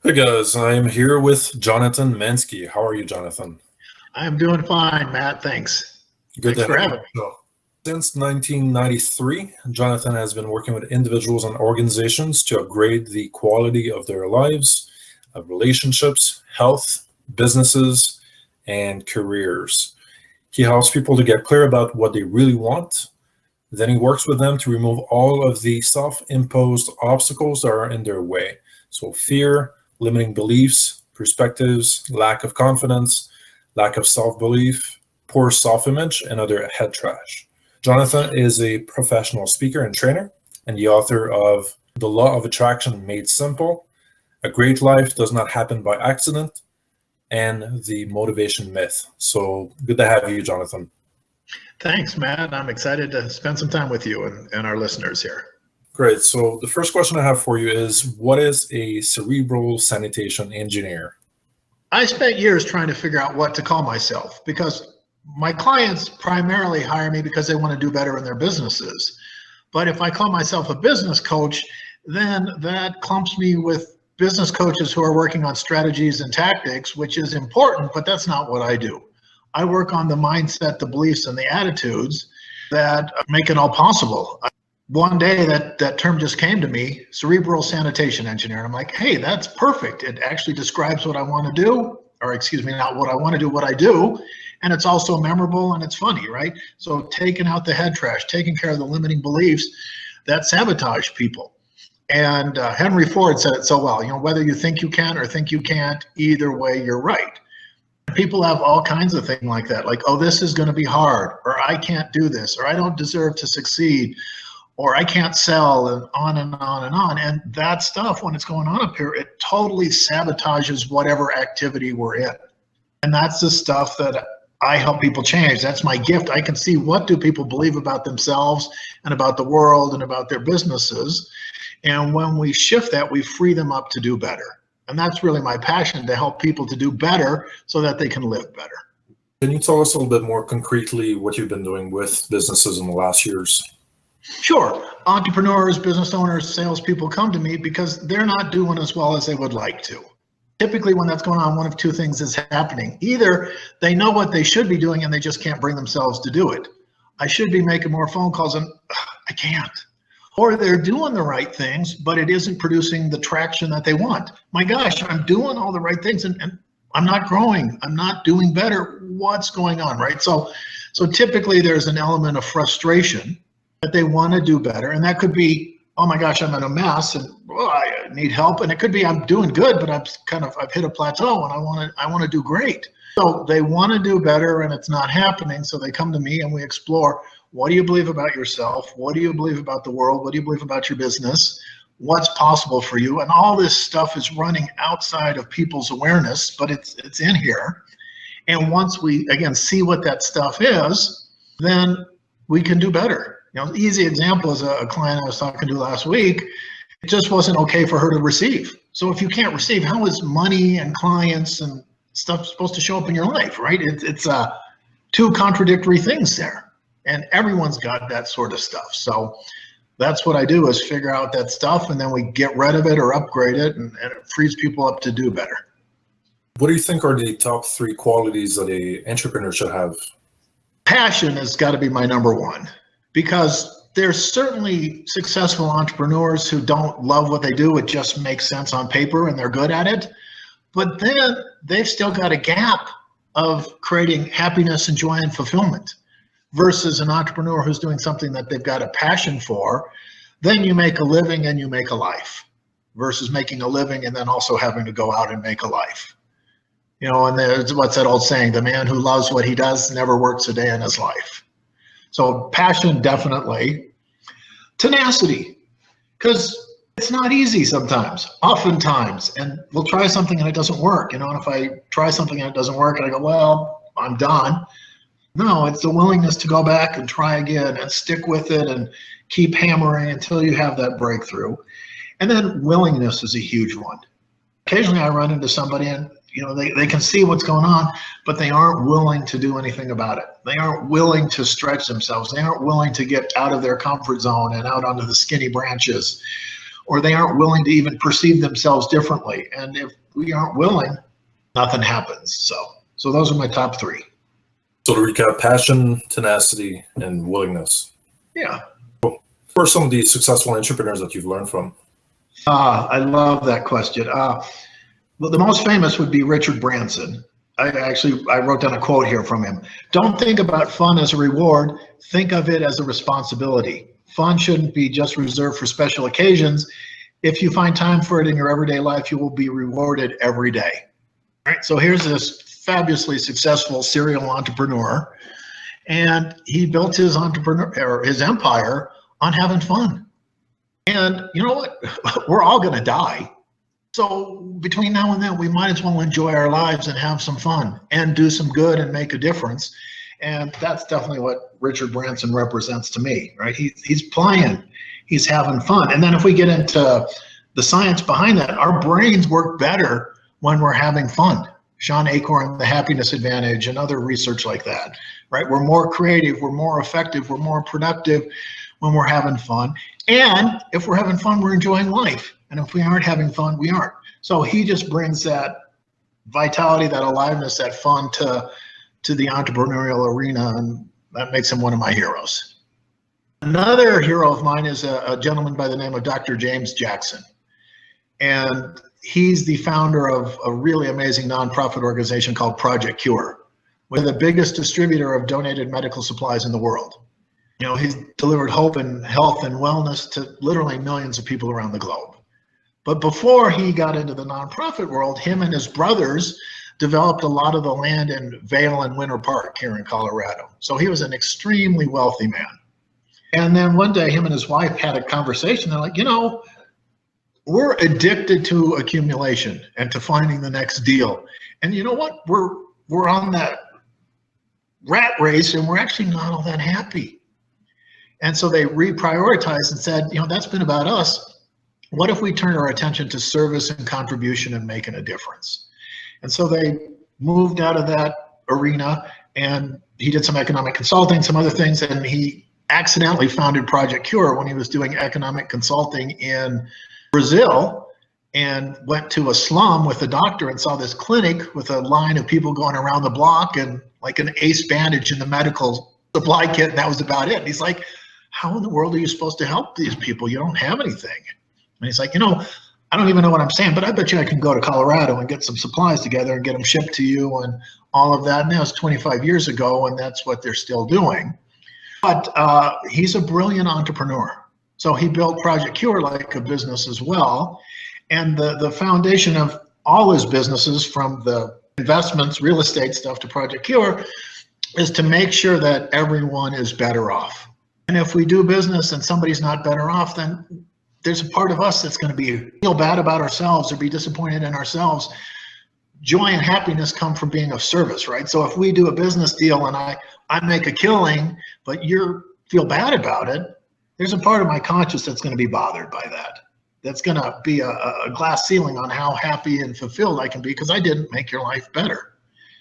Hey guys, I'm here with Jonathan MANSKE. How are you, Jonathan? I'm doing fine, Matt. Thanks. Good Thanks to for have you on having me. the show. Since 1993, Jonathan has been working with individuals and organizations to upgrade the quality of their lives, of relationships, health, businesses, and careers. He helps people to get clear about what they really want. Then he works with them to remove all of the self-imposed obstacles that are in their way. So fear, limiting beliefs, perspectives, lack of confidence, lack of self-belief, poor self-image, and other head trash. Jonathan is a professional speaker and trainer and the author of The Law of Attraction Made Simple, A Great Life Does Not Happen by Accident, and The Motivation Myth. So good to have you, Jonathan. Thanks, Matt. I'm excited to spend some time with you and our listeners here. Great. So the first question I have for you is, what is a cerebral sanitation engineer? I spent years trying to figure out what to call myself because my clients primarily hire me because they want to do better in their businesses. But if I call myself a business coach, then that clumps me with business coaches who are working on strategies and tactics, which is important, but that's not what I do. I work on the mindset, the beliefs, and the attitudes that make it all possible. One day that term just came to me, cerebral sanitation engineer. And I'm like, hey, that's perfect. It actually describes what I want to do, or excuse me, not what I want to do, what I do. And it's also memorable and it's funny, right? So taking out the head trash, taking care of the limiting beliefs that sabotage people. And Henry Ford said it so well, whether you think you can or think you can't, either way, you're right. People have all kinds of things like that, like, oh, this is going to be hard, or I can't do this, or I don't deserve to succeed, or I can't sell, and on and on and on. And that stuff, when it's going on up here, it totally sabotages whatever activity we're in. And that's the stuff that I help people change. That's my gift. I can see what do people believe about themselves and about the world and about their businesses. And when we shift that, we free them up to do better. And that's really my passion, to help people to do better so that they can live better. Can you tell us a little bit more concretely what you've been doing with businesses in the last years? Sure. Entrepreneurs, business owners, salespeople come to me because they're not doing as well as they would like to. Typically, when that's going on, one of two things is happening. Either they know what they should be doing and they just can't bring themselves to do it. I should be making more phone calls and I can't. Or they're doing the right things, but it isn't producing the traction that they want. My gosh, I'm doing all the right things and I'm not growing. I'm not doing better. What's going on, right? So typically there's an element of frustration that they want to do better. And that could be, oh my gosh, I'm in a mess and I need help. And it could be I'm doing good, but I've hit a plateau and I want to do great. So they want to do better and it's not happening. So they come to me and we explore, what do you believe about yourself? What do you believe about the world? What do you believe about your business? What's possible for you? And all this stuff is running outside of people's awareness, but it's in here. And once we, again, see what that stuff is, then we can do better. Easy example is a client I was talking to last week. It just wasn't okay for her to receive. So if you can't receive, how is money and clients and stuff supposed to show up in your life, right? It's two contradictory things there. And everyone's got that sort of stuff. So that's what I do, is figure out that stuff and then we get rid of it or upgrade it, and it frees people up to do better. What do you think are the top 3 qualities that an entrepreneur should have? Passion has got to be my number one, because there's certainly successful entrepreneurs who don't love what they do. It just makes sense on paper and they're good at it. But then they've still got a gap of creating happiness and joy and fulfillment. Versus an entrepreneur who's doing something that they've got a passion for. Then you make a living and you make a life, versus making a living and then also having to go out and make a life. And there's what's that old saying, the man who loves what he does never works a day in his life. So passion, definitely. Tenacity, because it's not easy sometimes, oftentimes, and we'll try something and it doesn't work. And if I try something and it doesn't work and I go, well, I'm done. No, it's the willingness to go back and try again and stick with it and keep hammering until you have that breakthrough. And then willingness is a huge one. Occasionally I run into somebody and they can see what's going on, but they aren't willing to do anything about it. They aren't willing to stretch themselves. They aren't willing to get out of their comfort zone and out onto the skinny branches, or they aren't willing to even perceive themselves differently. And if we aren't willing, nothing happens. So those are my top three. So to recap, passion, tenacity, and willingness. Yeah. Who are some of the successful entrepreneurs that you've learned from? I love that question. Well, the most famous would be Richard Branson. I wrote down a quote here from him. Don't think about fun as a reward. Think of it as a responsibility. Fun shouldn't be just reserved for special occasions. If you find time for it in your everyday life, you will be rewarded every day. All right. So here's this fabulously successful serial entrepreneur, and he built his empire on having fun. And you know what? We're all going to die. So between now and then, we might as well enjoy our lives and have some fun and do some good and make a difference. And that's definitely what Richard Branson represents to me, right? He's playing, he's having fun. And then if we get into the science behind that, our brains work better when we're having fun. Sean Acorn, The Happiness Advantage, and other research like that, right? We're more creative, we're more effective, we're more productive when we're having fun. And if we're having fun, we're enjoying life. And if we aren't having fun, we aren't. So he just brings that vitality, that aliveness, that fun to the entrepreneurial arena, and that makes him one of my heroes. Another hero of mine is a gentleman by the name of Dr. James Jackson. And he's the founder of a really amazing nonprofit organization called Project Cure. We're the biggest distributor of donated medical supplies in the world. You know, he's delivered hope and health and wellness to literally millions of people around the globe. But before he got into the nonprofit world, him and his brothers developed a lot of the land in Vail and Winter Park here in Colorado. So he was an extremely wealthy man. And then one day, him and his wife had a conversation. They're like, you know, we're addicted to accumulation and to finding the next deal. And you know what? We're on that rat race, and we're actually not all that happy. And so they reprioritized and said, you know, that's been about us. What if we turn our attention to service and contribution and making a difference? And so they moved out of that arena, and he did some economic consulting, some other things, and he accidentally founded Project Cure when he was doing economic consulting in Brazil, and went to a slum with a doctor and saw this clinic with a line of people going around the block and like an ace bandage in the medical supply kit, and that was about it. And he's like, how in the world are you supposed to help these people? You don't have anything. And he's like, you know, I don't even know what I'm saying, but I bet you I can go to Colorado and get some supplies together and get them shipped to you and all of that. And that was 25 years ago, and that's what they're still doing. But he's a brilliant entrepreneur. So he built Project Cure like a business as well. And the foundation of all his businesses, from the investments, real estate stuff to Project Cure, is to make sure that everyone is better off. And if we do business and somebody's not better off, then there's a part of us that's going to feel bad about ourselves or be disappointed in ourselves. Joy and happiness come from being of service, right? So if we do a business deal and I make a killing, but you feel bad about it, there's a part of my conscience that's going to be bothered by that. That's going to be a glass ceiling on how happy and fulfilled I can be because I didn't make your life better.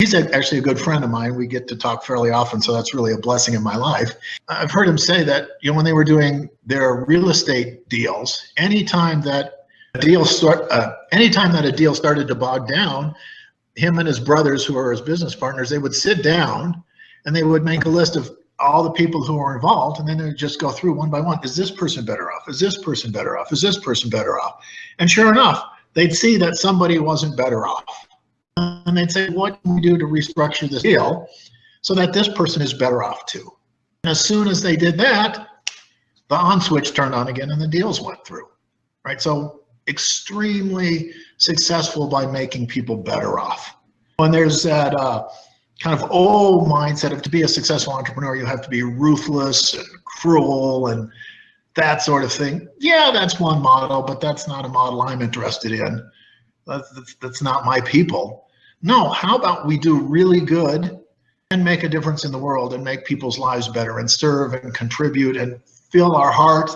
He's actually a good friend of mine. We get to talk fairly often, so that's really a blessing in my life. I've heard him say that, you know, when they were doing their real estate deals, anytime that a deal started to bog down, him and his brothers, who are his business partners, they would sit down and they would make a list of all the people who are involved, and then they would just go through one by one. Is this person better off? Is this person better off? Is this person better off? And sure enough, they'd see that somebody wasn't better off. And they'd say, what can we do to restructure this deal so that this person is better off too? And as soon as they did that, the on switch turned on again and the deals went through, right? So extremely successful by making people better off. When there's that kind of old mindset of, to be a successful entrepreneur, you have to be ruthless and cruel and that sort of thing. Yeah, that's one model, but that's not a model I'm interested in. That's not my people. No, how about we do really good and make a difference in the world and make people's lives better and serve and contribute and fill our heart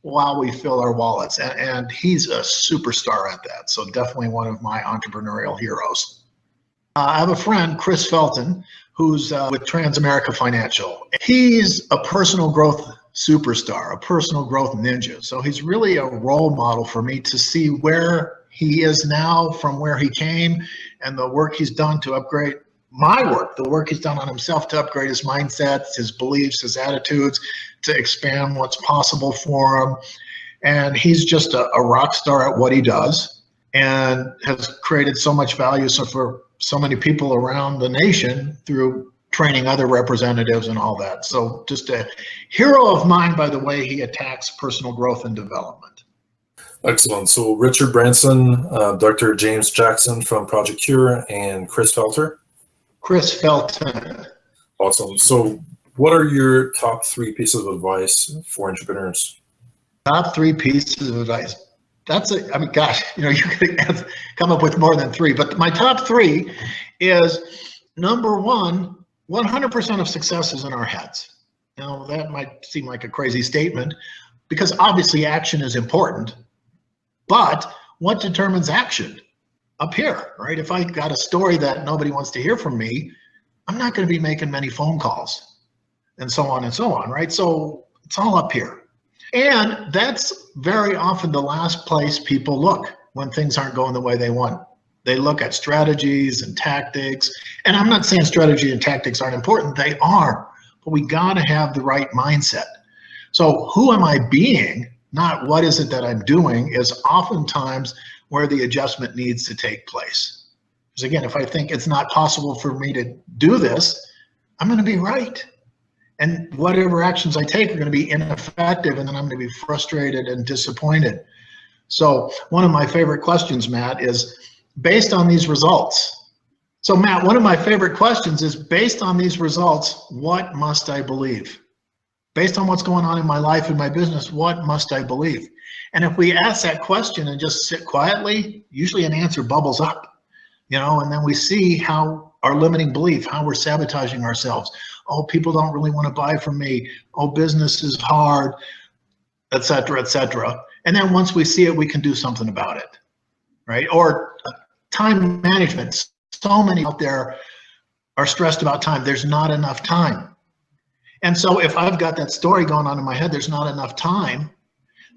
while we fill our wallets. And he's a superstar at that. So definitely one of my entrepreneurial heroes. I have a friend, Chris Felton, who's with Transamerica Financial. He's a personal growth superstar, a personal growth ninja. So he's really a role model for me to see where he is now from where he came, and the work he's done to upgrade my work, the work he's done on himself to upgrade his mindsets, his beliefs, his attitudes, to expand what's possible for him. And he's just a rock star at what he does, and has created so much value for so many people around the nation through training other representatives and all that. So just a hero of mine by the way he attacks personal growth and development. Excellent. So Richard Branson, Dr. James Jackson from Project Cure, and Chris Felter. Chris Felton. Awesome. So what are your top 3 pieces of advice for entrepreneurs? Top 3 pieces of advice. I mean, gosh, you could come up with more than 3, but my top 3 is, number 1, 100% of success is in our heads. Now, that might seem like a crazy statement, because obviously action is important, but what determines action? Up here, right? If I got a story that nobody wants to hear from me, I'm not going to be making many phone calls, and so on, right? So it's all up here. And that's very often the last place people look when things aren't going the way they want. They look at strategies and tactics. And I'm not saying strategy and tactics aren't important. They are. But we got to have the right mindset. So who am I being, not what is it that I'm doing, is oftentimes where the adjustment needs to take place. Because again, if I think it's not possible for me to do this, I'm going to be right. And whatever actions I take are going to be ineffective, and then I'm going to be frustrated and disappointed. So one of my favorite questions, Matt, is based on these results. So Matt, one of my favorite questions is, based on these results, what must I believe? Based on what's going on in my life and my business, what must I believe? And if we ask that question and just sit quietly, usually an answer bubbles up, and then we see how our limiting belief, how we're sabotaging ourselves. Oh, people don't really want to buy from me. Oh, business is hard, et cetera, et cetera. And then once we see it, we can do something about it, right? Or time management. So many out there are stressed about time. There's not enough time. And so if I've got that story going on in my head, there's not enough time,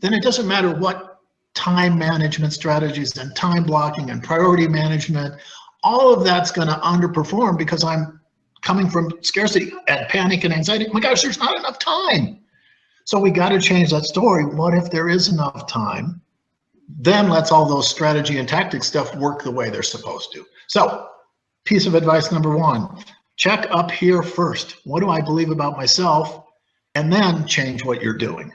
then it doesn't matter what time management strategies and time blocking and priority management, all of that's going to underperform, because I'm coming from scarcity and panic and anxiety. Oh my gosh, there's not enough time. So we got to change that story. What if there is enough time? Then let's all those strategy and tactic stuff work the way they're supposed to. So piece of advice number 1, check up here first. What do I believe about myself? And then change what you're doing.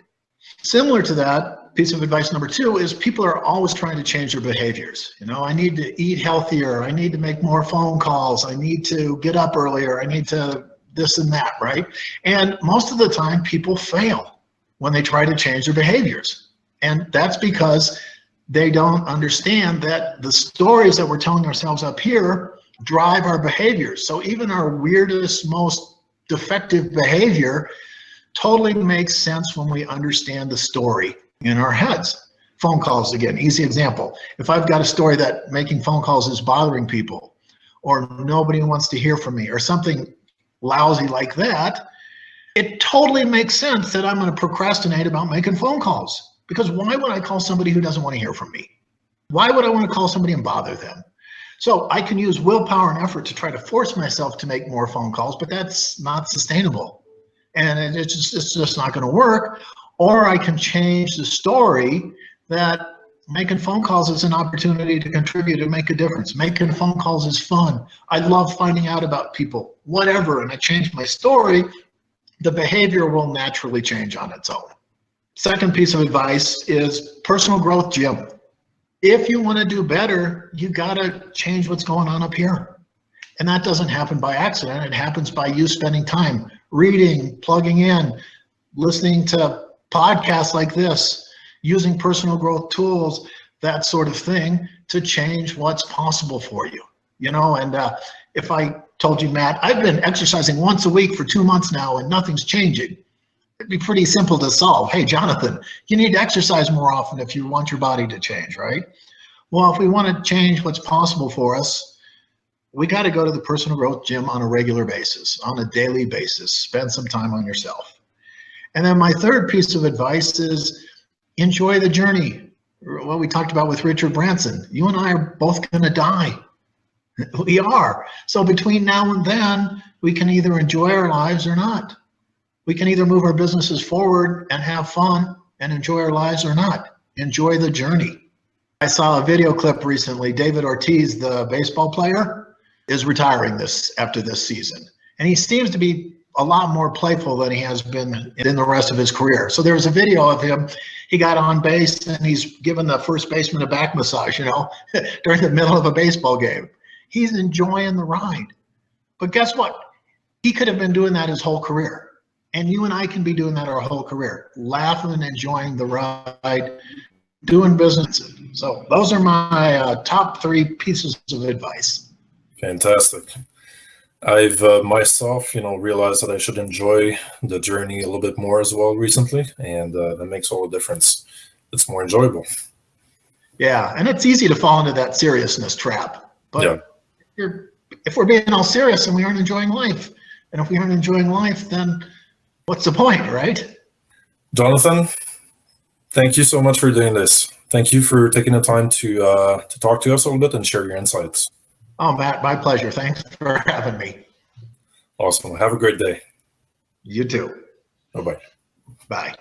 Similar to that, piece of advice number 2 is, people are always trying to change their behaviors. I need to eat healthier. I need to make more phone calls. I need to get up earlier. I need to this and that, right? And most of the time people fail when they try to change their behaviors. And that's because they don't understand that the stories that we're telling ourselves up here drive our behaviors. So even our weirdest, most defective behavior totally makes sense when we understand the story in our heads. Phone calls, again, easy example. If I've got a story that making phone calls is bothering people, or nobody wants to hear from me, or something lousy like that, it totally makes sense that I'm going to procrastinate about making phone calls. Because why would I call somebody who doesn't want to hear from me? Why would I want to call somebody and bother them? So I can use willpower and effort to try to force myself to make more phone calls, but that's not sustainable. And it's just not going to work. Or I can change the story that making phone calls is an opportunity to contribute and make a difference. Making phone calls is fun. I love finding out about people, whatever. And I change my story, the behavior will naturally change on its own. Second piece of advice is personal growth gym. If you want to do better, you got to change what's going on up here. And that doesn't happen by accident. It happens by you spending time reading, plugging in, listening to podcasts like this, using personal growth tools, that sort of thing, to change what's possible for you. And if I told you, Matt, I've been exercising once a week for 2 months now and nothing's changing, it'd be pretty simple to solve. Hey, Jonathan, you need to exercise more often if you want your body to change, right? Well, if we want to change what's possible for us, we got to go to the personal growth gym on a regular basis, on a daily basis. Spend some time on yourself. And then my third piece of advice is enjoy the journey. What we talked about with Richard Branson. You and I are both going to die. We are. So between now and then, we can either enjoy our lives or not. We can either move our businesses forward and have fun and enjoy our lives or not. Enjoy the journey. I saw a video clip recently. David Ortiz, the baseball player, is retiring after this season. And he seems to be a lot more playful than he has been in the rest of his career. So there was a video of him. He got on base and he's giving the first baseman a back massage, during the middle of a baseball game. He's enjoying the ride. But guess what? He could have been doing that his whole career. And you and I can be doing that our whole career, laughing and enjoying the ride, doing business. So those are my top 3 pieces of advice. Fantastic. I've myself, realized that I should enjoy the journey a little bit more as well recently, and that makes all the difference. It's more enjoyable. Yeah, and it's easy to fall into that seriousness trap. But yeah. If we're being all serious, and we aren't enjoying life. And if we aren't enjoying life, then what's the point, right? Jonathan, thank you so much for doing this. Thank you for taking the time to talk to us a little bit and share your insights. Oh, Matt, my pleasure. Thanks for having me. Awesome. Have a great day. You too. Bye-bye. Bye.